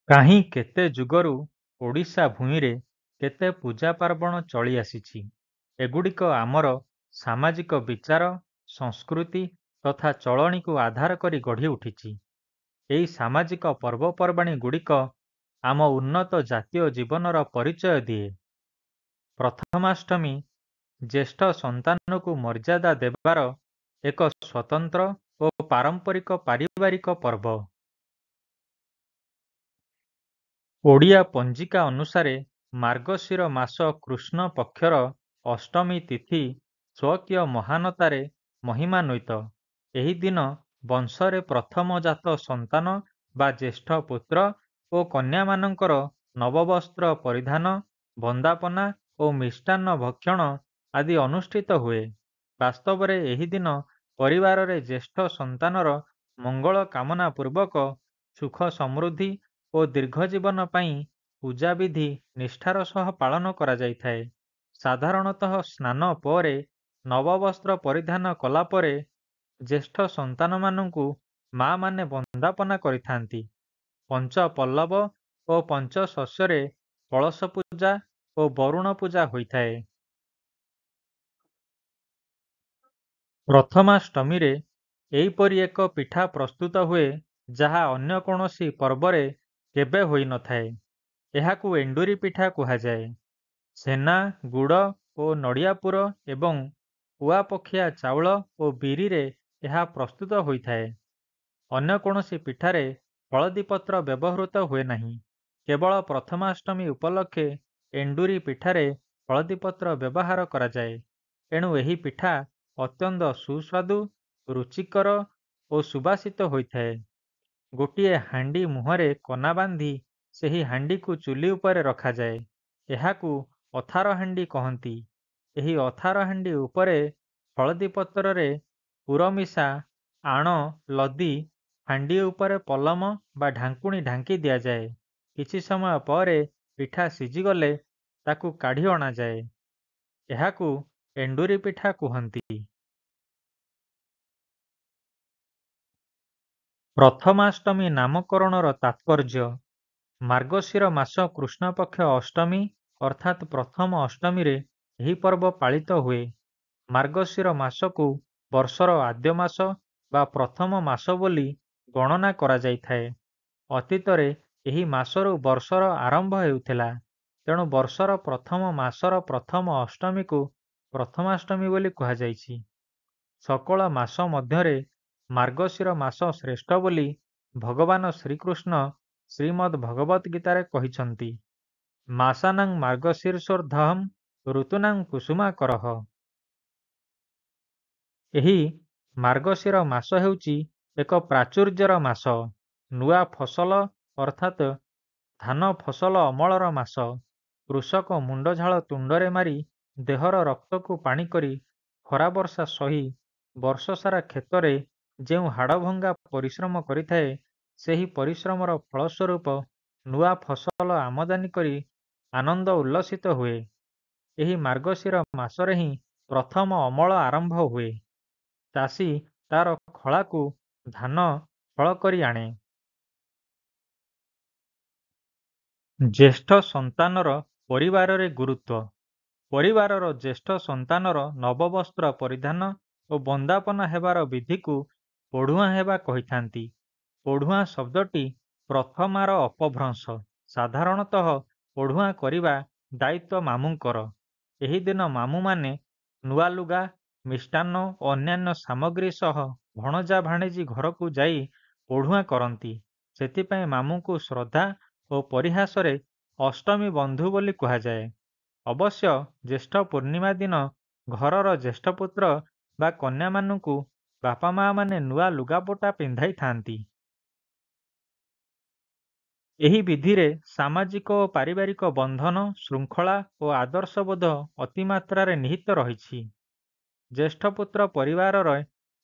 କାହିଁ କେତେ ଯୁଗରୁ ଓଡ଼ିଶା ଭୂଇଁରେ କେତେ ପୂଜା ପାର୍ବଣ ଚଳି ଆସିଛି। ଏଗୁଡ଼ିକ ଆମର ସାମାଜିକ ବିଚାର, ସଂସ୍କୃତି ତଥା ଚଳଣିକୁ ଆଧାର କରି ଗଢ଼ି ଉଠିଛି। ଏହି ସାମାଜିକ ପର୍ବପର୍ବାଣୀ ଗୁଡ଼ିକ ଆମ ଉନ୍ନତ ଜାତୀୟ ଜୀବନର ପରିଚୟ ଦିଏ। ପ୍ରଥମାଷ୍ଟମୀ ଜ୍ୟେଷ୍ଠ ସନ୍ତାନକୁ ମର୍ଯ୍ୟାଦା ଦେବାର ଏକ ସ୍ୱତନ୍ତ୍ର ଓ ପାରମ୍ପରିକ ପାରିବାରିକ ପର୍ବ। ଓଡ଼ିଆ ପଞ୍ଜିକା ଅନୁସାରେ ମାର୍ଗଶିର ମାସ କୃଷ୍ଣ ପକ୍ଷର ଅଷ୍ଟମୀ ତିଥି ସ୍ୱକୀୟ ମହାନତାରେ ମହିମାନ୍ୱିତ। ଏହି ଦିନ ବଂଶରେ ପ୍ରଥମ ଜାତ ସନ୍ତାନ ବା ଜ୍ୟେଷ୍ଠ ପୁତ୍ର ଓ କନ୍ୟାମାନଙ୍କର ନବବସ୍ତ୍ର ପରିଧାନ, ବନ୍ଦାପନା ଓ ମିଷ୍ଟାନ୍ନ ଭକ୍ଷଣ ଆଦି ଅନୁଷ୍ଠିତ ହୁଏ। ବାସ୍ତବରେ ଏହି ଦିନ ପରିବାରରେ ଜ୍ୟେଷ୍ଠ ସନ୍ତାନର ମଙ୍ଗଳ କାମନା ପୂର୍ବକ ସୁଖ ସମୃଦ୍ଧି ଓ ଦୀର୍ଘଜୀବନ ପାଇଁ ପୂଜାବିଧି ନିଷ୍ଠାର ସହ ପାଳନ କରାଯାଇଥାଏ। ସାଧାରଣତଃ ସ୍ନାନ ପରେ ନବବସ୍ତ୍ର ପରିଧାନ କଲା ପରେ ଜ୍ୟେଷ୍ଠ ସନ୍ତାନମାନଙ୍କୁ ମାମାନେ ବନ୍ଦାପନା କରିଥାନ୍ତି। ପଞ୍ଚ ପଲ୍ଲବ ଓ ପଞ୍ଚଶସ୍ୟରେ କଳସ ପୂଜା ଓ ବରୁଣ ପୂଜା ହୋଇଥାଏ। ପ୍ରଥମାଷ୍ଟମୀରେ ଏହିପରି ଏକ ପିଠା ପ୍ରସ୍ତୁତ ହୁଏ ଯାହା ଅନ୍ୟ କୌଣସି ପର୍ବରେ କେବେ ହୋଇନଥାଏ। ଏହାକୁ ଏଣ୍ଡୁରି ପିଠା କୁହାଯାଏ। ଛେନା, ଗୁଡ଼ ଓ ନଡ଼ିଆ ପୁର ଏବଂ କୁଆପଖିଆ ଚାଉଳ ଓ ବିରିରେ ଏହା ପ୍ରସ୍ତୁତ ହୋଇଥାଏ। ଅନ୍ୟ କୌଣସି ପିଠାରେ ହଳଦୀ ପତ୍ର ବ୍ୟବହୃତ ହୁଏ ନାହିଁ। କେବଳ ପ୍ରଥମାଷ୍ଟମୀ ଉପଲକ୍ଷେ ଏଣ୍ଡୁରି ପିଠାରେ ହଳଦୀ ପତ୍ର ବ୍ୟବହାର କରାଯାଏ। ଏଣୁ ଏହି ପିଠା ଅତ୍ୟନ୍ତ ସୁସ୍ୱାଦୁ, ରୁଚିକର ଓ ସୁବାସିତ ହୋଇଥାଏ। ଗୋଟିଏ ହାଣ୍ଡି ମୁହଁରେ କନା ବାନ୍ଧି ସେହି ହାଣ୍ଡିକୁ ଚୁଲି ଉପରେ ରଖାଯାଏ। ଏହାକୁ ଅଥାର ହାଣ୍ଡି କହନ୍ତି। ଏହି ଅଥାର ହାଣ୍ଡି ଉପରେ ହଳଦୀ ପତ୍ରରେ ପୁର ମିଶା ଆଣ ଲଦି ହାଣ୍ଡି ଉପରେ ପଲମ ବା ଢାଙ୍କୁଣୀ ଢାଙ୍କି ଦିଆଯାଏ। କିଛି ସମୟ ପରେ ପିଠା ସିଝିଗଲେ ତାକୁ କାଢ଼ି ଅଣାଯାଏ। ଏହାକୁ ଏଣ୍ଡୁରି ପିଠା କୁହନ୍ତି। ପ୍ରଥମାଷ୍ଟମୀ ନାମକରଣର ତାତ୍ପର୍ଯ୍ୟ। ମାର୍ଗଶିର ମାସ କୃଷ୍ଣପକ୍ଷ ଅଷ୍ଟମୀ ଅର୍ଥାତ୍ ପ୍ରଥମ ଅଷ୍ଟମୀରେ ଏହି ପର୍ବ ପାଳିତ ହୁଏ। ମାର୍ଗଶିର ମାସକୁ ବର୍ଷର ଆଦ୍ୟ ମାସ ବା ପ୍ରଥମ ମାସ ବୋଲି ଗଣନା କରାଯାଇଥାଏ। ଅତୀତରେ ଏହି ମାସରୁ ବର୍ଷର ଆରମ୍ଭ ହେଉଥିଲା। ତେଣୁ ବର୍ଷର ପ୍ରଥମ ମାସର ପ୍ରଥମ ଅଷ୍ଟମୀକୁ ପ୍ରଥମାଷ୍ଟମୀ ବୋଲି କୁହାଯାଇଛି। ସକଳ ମାସ ମଧ୍ୟରେ ମାର୍ଗଶିର ମାସ ଶ୍ରେଷ୍ଠ ବୋଲି ଭଗବାନ ଶ୍ରୀକୃଷ୍ଣ ଶ୍ରୀମଦ୍ ଭଗବତ୍ ଗୀତାରେ କହିଛନ୍ତି। ମାସାନାଂ ମାର୍ଗଶୀର୍ଷୋର୍ଦ୍ଧମ୍ ଋତୂନାଂ କୁସୁମାକରଃ। ଏହି ମାର୍ଗଶିର ମାସ ହେଉଛି ଏକ ପ୍ରାଚୁର୍ଯ୍ୟର ମାସ। ନୂଆ ଫସଲ ଅର୍ଥାତ୍ ଧାନ ଫସଲ ଅମଳର ମାସ। କୃଷକ ମୁଣ୍ଡଝାଳ ତୁଣ୍ଡରେ ମାରି ଦେହର ରକ୍ତକୁ ପାଣି କରି ଖରା ବର୍ଷା ସହି ବର୍ଷସାରା କ୍ଷେତରେ ଯେଉଁ ହାଡ଼ଭଙ୍ଗା ପରିଶ୍ରମ କରିଥାଏ, ସେହି ପରିଶ୍ରମର ଫଳସ୍ୱରୂପ ନୂଆ ଫସଲ ଆମଦାନୀ କରି ଆନନ୍ଦ ଉଲ୍ଲସିତ ହୁଏ। ଏହି ମାର୍ଗଶିର ମାସରେ ହିଁ ପ୍ରଥମ ଅମଳ ଆରମ୍ଭ ହୁଏ। ଚାଷୀ ତାର ଖଳାକୁ ଧାନ ହଳ କରି ଆଣେ। ଜ୍ୟେଷ୍ଠ ସନ୍ତାନର ପରିବାରରେ ଗୁରୁତ୍ୱ। ପରିବାରର ଜ୍ୟେଷ୍ଠ ସନ୍ତାନର ନବବସ୍ତ୍ର ପରିଧାନ ଓ ବନ୍ଦାପନା ହେବାର ବିଧିକୁ ପଢୁଆଁ ହେବା କହିଥାନ୍ତି। ପଢୁଆଁ ଶବ୍ଦଟି ପ୍ରଥମାର ଅପଭ୍ରଂଶ। ସାଧାରଣତଃ ପଢୁଆଁ କରିବା ଦାୟିତ୍ୱ ମାମୁଁଙ୍କର। ଏହି ଦିନ ମାମୁଁମାନେ ନୂଆ ଲୁଗା, ମିଷ୍ଟାନ୍ନ ଓ ଅନ୍ୟାନ୍ୟ ସାମଗ୍ରୀ ସହ ଭଣଜା ଭାଣିଜୀ ଘରକୁ ଯାଇ ପଢୁଆଁ କରନ୍ତି। ସେଥିପାଇଁ ମାମୁଁଙ୍କୁ ଶ୍ରଦ୍ଧା ଓ ପରିହାସରେ ଅଷ୍ଟମୀ ବନ୍ଧୁ ବୋଲି କୁହାଯାଏ। ଅବଶ୍ୟ ଜ୍ୟେଷ୍ଠ ପୂର୍ଣ୍ଣିମା ଦିନ ଘରର ଜ୍ୟେଷ୍ଠପୁତ୍ର ବା କନ୍ୟାମାନଙ୍କୁ ବାପା ମାମାନେ ନୂଆ ଲୁଗାପଟା ପିନ୍ଧାଇଥାନ୍ତି। ଏହି ବିଧିରେ ସାମାଜିକ ଓ ପାରିବାରିକ ବନ୍ଧନ, ଶୃଙ୍ଖଳା ଓ ଆଦର୍ଶବୋଧ ଅତିମାତ୍ରାରେ ନିହିତ ରହିଛି। ଜ୍ୟେଷ୍ଠପୁତ୍ର ପରିବାରର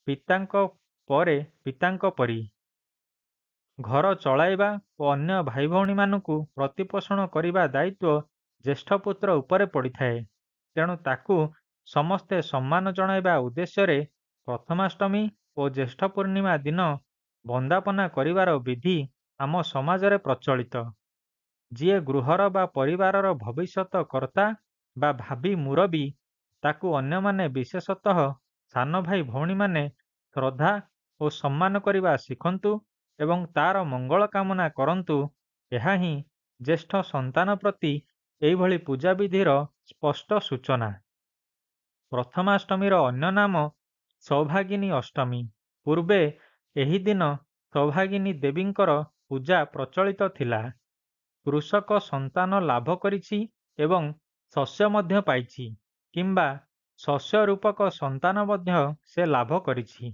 ପିତାଙ୍କ ପରେ ପିତାଙ୍କ ପରି। ଘର ଚଳାଇବା ଓ ଅନ୍ୟ ଭାଇ ଭଉଣୀମାନଙ୍କୁ ପ୍ରତିପୋଷଣ କରିବା ଦାୟିତ୍ୱ ଜ୍ୟେଷ୍ଠପୁତ୍ର ଉପରେ ପଡ଼ିଥାଏ। ତେଣୁ ତାକୁ ସମସ୍ତେ ସମ୍ମାନ ଜଣାଇବା ଉଦ୍ଦେଶ୍ୟରେ ପ୍ରଥମାଷ୍ଟମୀ ଓ ଜ୍ୟେଷ୍ଠ ପୂର୍ଣ୍ଣିମା ଦିନ ବନ୍ଦାପନା କରିବାର ବିଧି ଆମ ସମାଜରେ ପ୍ରଚଳିତ। ଯିଏ ଗୃହର ବା ପରିବାରର ଭବିଷ୍ୟତ କର୍ତ୍ତା ବା ଭାବି ମୁରବୀ, ତାକୁ ଅନ୍ୟମାନେ ବିଶେଷତଃ ସାନ ଭାଇ ଭଉଣୀମାନେ ଶ୍ରଦ୍ଧା ଓ ସମ୍ମାନ କରିବା ଶିଖନ୍ତୁ ଏବଂ ତାର ମଙ୍ଗଳ କାମନା କରନ୍ତୁ। ଏହା ହିଁ ଜ୍ୟେଷ୍ଠ ସନ୍ତାନ ପ୍ରତି ଏଇଭଳି ପୂଜାବିଧିର ସ୍ପଷ୍ଟ ସୂଚନା। ପ୍ରଥମାଷ୍ଟମୀର ଅନ୍ୟ ନାମ ସୌଭାଗିନୀ ଅଷ୍ଟମୀ। ପୂର୍ବେ ଏହି ଦିନ ସୌଭାଗିନୀ ଦେବୀଙ୍କର ପୂଜା ପ୍ରଚଳିତ ଥିଲା। କୃଷକ ସନ୍ତାନ ଲାଭ କରିଛି ଏବଂ ଶସ୍ୟ ମଧ୍ୟ ପାଇଛି, କିମ୍ବା ଶସ୍ୟ ରୂପକ ସନ୍ତାନ ମଧ୍ୟ ସେ ଲାଭ କରିଛି।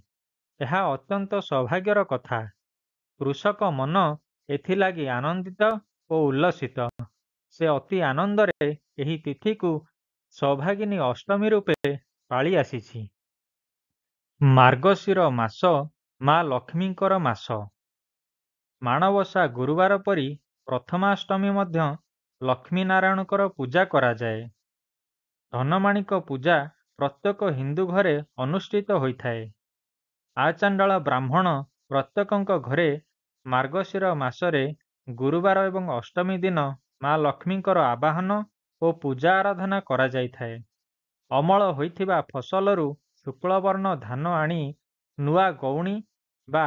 ଏହା ଅତ୍ୟନ୍ତ ସୌଭାଗ୍ୟର କଥା। କୃଷକ ମନ ଏଥିଲାଗି ଆନନ୍ଦିତ ଓ ଉଲ୍ଲସିତ। ସେ ଅତି ଆନନ୍ଦରେ ଏହି ତିଥିକୁ ସୌଭାଗିନୀ ଅଷ୍ଟମୀ ରୂପେ ପାଳି ଆସିଛି। ମାର୍ଗଶିର ମାସ ମା ଲକ୍ଷ୍ମୀଙ୍କର ମାସ। ମାଣବସା ଗୁରୁବାର ପରି ପ୍ରଥମାଷ୍ଟମୀ ମଧ୍ୟ ଲକ୍ଷ୍ମୀନାରାୟଣଙ୍କର ପୂଜା କରାଯାଏ। ଧନମାଣିକ ପୂଜା ପ୍ରତ୍ୟେକ ହିନ୍ଦୁ ଘରେ ଅନୁଷ୍ଠିତ ହୋଇଥାଏ। ଆଚାଣ୍ଡାଳ ବ୍ରାହ୍ମଣ ପ୍ରତ୍ୟେକଙ୍କ ଘରେ ମାର୍ଗଶିର ମାସରେ ଗୁରୁବାର ଏବଂ ଅଷ୍ଟମୀ ଦିନ ମା ଲକ୍ଷ୍ମୀଙ୍କର ଆବାହନ ଓ ପୂଜା ଆରାଧନା କରାଯାଇଥାଏ। ଅମଳ ହୋଇଥିବା ଫସଲରୁ ଶୁକ୍ଳବର୍ଣ୍ଣ ଧାନ ଆଣି ନୂଆ ଗଉଣୀ ବା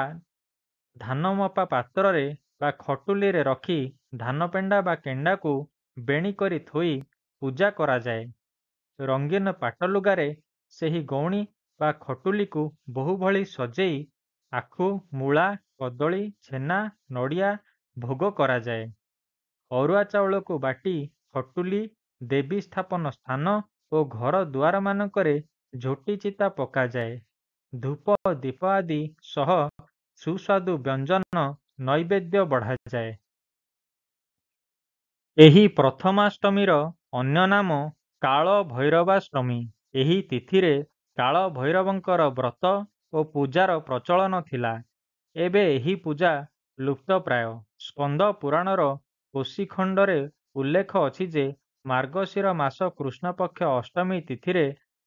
ଧାନ ମପା ପାତ୍ରରେ ବା ଖଟୁଲିରେ ରଖି ଧାନପେଣ୍ଡା ବା କେଣ୍ଡାକୁ ବେଣୀ କରି ଥୋଇ ପୂଜା କରାଯାଏ। ରଙ୍ଗୀନ ପାଟଲୁଗାରେ ସେହି ଗଉଣୀ ବା ଖଟୁଲିକୁ ବହୁଭଳି ସଜେଇ ଆଖୁ, ମୂଳା, କଦଳୀ, ଛେନା, ନଡ଼ିଆ ଭୋଗ କରାଯାଏ। ଅରୁଆ ଚାଉଳକୁ ବାଟି ଖଟୁଲି, ଦେବୀ ସ୍ଥାପନ ସ୍ଥାନ ଓ ଘର ଦୁଆରମାନଙ୍କରେ ଝୋଟି ଚିତା ପକାଯାଏ। ଧୂପ ଦୀପ ଆଦି ସହ ସୁସ୍ୱାଦୁ ବ୍ୟଞ୍ଜନ ନୈବେଦ୍ୟ ବଢ଼ାଯାଏ। ଏହି ପ୍ରଥମାଷ୍ଟମୀର ଅନ୍ୟ ନାମ କାଳ ଭୈରବାଷ୍ଟମୀ। ଏହି ତିଥିରେ କାଳ ଭୈରବଙ୍କର ବ୍ରତ ଓ ପୂଜାର ପ୍ରଚଳନ ଥିଲା। ଏବେ ଏହି ପୂଜା ଲୁପ୍ତପ୍ରାୟ। ସ୍କନ୍ଦ ପୁରାଣର କୋଶିଖଣ୍ଡରେ ଉଲ୍ଲେଖ ଅଛି ଯେ ମାର୍ଗଶିର ମାସ କୃଷ୍ଣପକ୍ଷ ଅଷ୍ଟମୀ ତିଥିରେ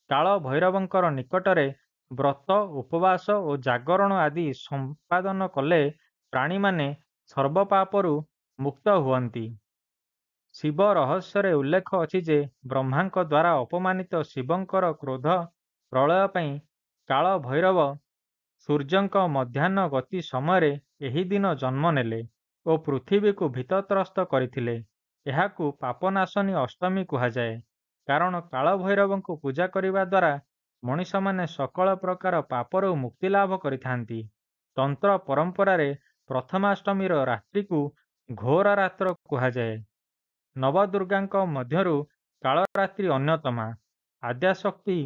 କାଳ ଭୈରବଙ୍କର ନିକଟରେ ବ୍ରତ, ଉପବାସ ଓ ଜାଗରଣ ଆଦି ସମ୍ପାଦନ କଲେ ପ୍ରାଣୀମାନେ ସର୍ବପାପରୁ ମୁକ୍ତ ହୁଅନ୍ତି। ଶିବ ରହସ୍ୟରେ ଉଲ୍ଲେଖ ଅଛି ଯେ ବ୍ରହ୍ମାଙ୍କ ଦ୍ୱାରା ଅପମାନିତ ଶିବଙ୍କର କ୍ରୋଧ ପ୍ରଳୟ ପାଇଁ କାଳ ଭୈରବ ସୂର୍ଯ୍ୟଙ୍କ ମଧ୍ୟାହ୍ନ ଗତି ସମୟରେ ଏହି ଦିନ ଜନ୍ମ ନେଲେ ଓ ପୃଥିବୀକୁ ଭୀତତ୍ରସ୍ତ କରିଥିଲେ। ଏହାକୁ ପାପନାଶନୀ ଅଷ୍ଟମୀ କୁହାଯାଏ, କାରଣ କାଳ ଭୈରବଙ୍କୁ ପୂଜା କରିବା ଦ୍ୱାରା ମଣିଷମାନେ ସକଳ ପ୍ରକାର ପାପରୁ ମୁକ୍ତି ଲାଭ କରିଥାନ୍ତି। ତନ୍ତ୍ର ପରମ୍ପରାରେ ପ୍ରଥମାଷ୍ଟମୀର ରାତ୍ରିକୁ ଘୋର ରାତ୍ର କୁହାଯାଏ। ନବଦୁର୍ଗାଙ୍କ ମଧ୍ୟରୁ କାଳରାତ୍ରି ଅନ୍ୟତମା। ଆଦ୍ୟାଶକ୍ତି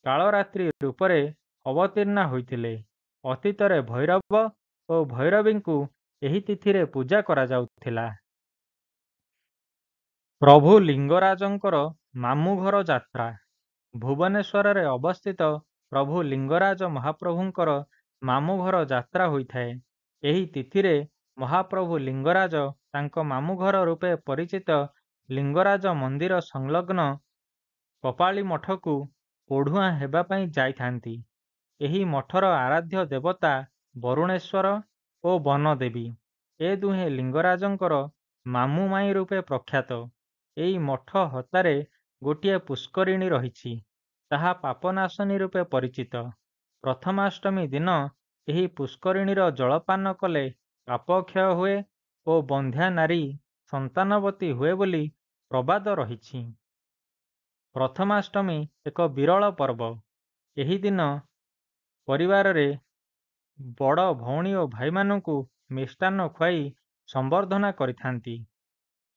କାଳରାତ୍ରି ରୂପରେ ଅବତୀର୍ଣ୍ଣା ହୋଇଥିଲେ। ଅତୀତରେ ଭୈରବ ଓ ଭୈରବୀଙ୍କୁ ଏହି ତିଥିରେ ପୂଜା କରାଯାଉଥିଲା। ପ୍ରଭୁ ଲିଙ୍ଗରାଜଙ୍କର ମାମୁଁଘର ଯାତ୍ରା। ଭୁବନେଶ୍ୱରରେ ଅବସ୍ଥିତ ପ୍ରଭୁ ଲିଙ୍ଗରାଜ ମହାପ୍ରଭୁଙ୍କର ମାମୁଁଘର ଯାତ୍ରା ହୋଇଥାଏ। ଏହି ତିଥିରେ ମହାପ୍ରଭୁ ଲିଙ୍ଗରାଜ ତାଙ୍କ ମାମୁଁଘର ରୂପେ ପରିଚିତ ଲିଙ୍ଗରାଜ ମନ୍ଦିର ସଂଲଗ୍ନ କପାଳୀ ମଠକୁ ପଢୁଆଁ ହେବା ପାଇଁ ଯାଇଥାନ୍ତି। ଏହି ମଠର ଆରାଧ୍ୟ ଦେବତା ବରୁଣେଶ୍ୱର ଓ ବନଦେବୀ। ଏ ଦୁହେଁ ଲିଙ୍ଗରାଜଙ୍କର ମାମୁଁ ମାଇଁ ରୂପେ ପ୍ରଖ୍ୟାତ। ଏହି ମଠ ହତାରେ ଗୋଟିଏ ପୁଷ୍କରିଣୀ ରହିଛି, ତାହା ପାପନାଶନୀ ରୂପେ ପରିଚିତ। ପ୍ରଥମାଷ୍ଟମୀ ଦିନ ଏହି ପୁଷ୍କରିଣୀର ଜଳପାନ କଲେ ପାପ କ୍ଷୟ ହୁଏ ଓ ବନ୍ଧ୍ୟା ନାରୀ ସନ୍ତାନବତୀ ହୁଏ ବୋଲି ପ୍ରବାଦ ରହିଛି। ପ୍ରଥମାଷ୍ଟମୀ ଏକ ବିରଳ ପର୍ବ। ଏହି ଦିନ ପରିବାରରେ ବଡ଼ ଭଉଣୀ ଓ ଭାଇମାନଙ୍କୁ ମିଷ୍ଟାନ୍ନ ଖୁଆଇ ସମ୍ବର୍ଦ୍ଧନା କରିଥାନ୍ତି।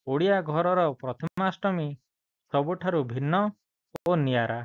ଓଡ଼ିଆ ଘରର ପ୍ରଥମାଷ୍ଟମୀ ସବୁଠାରୁ ଭିନ୍ନ ଓ ନିଆରା।